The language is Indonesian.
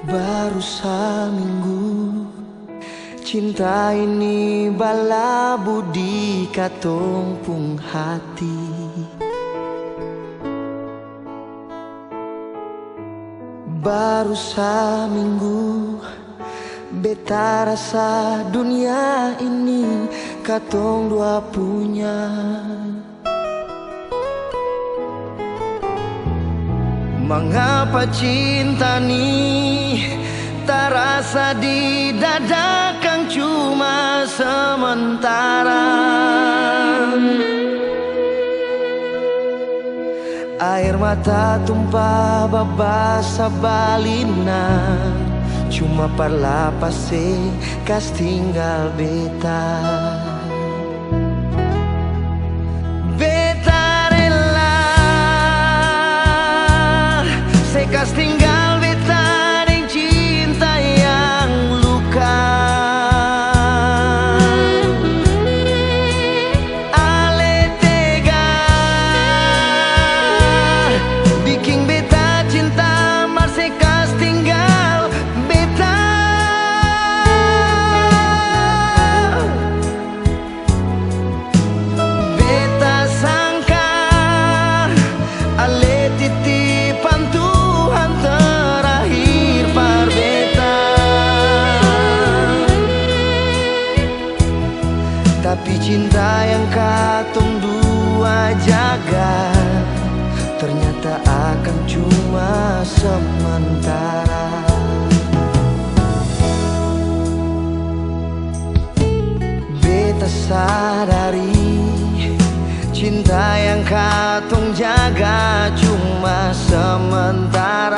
Baru seminggu cinta ini balabu di katompung hati. Baru seminggu beta rasa dunia ini katong dua punya. Mengapa cinta ni terasa di dada kang cuma sementara. Air mata tumpah babasa balina, cuma parlapas kas tinggal beta. Kas tinggal beta deng cinta yang luka. Ale tega bikin beta cinta masih kas tinggal beta. Beta sangka ale titipan tu terakhir par beta, tapi cinta yang katong dua jaga ternyata akan cuma sementara. Beta sadari cinta yang katong jaga cuma sementara.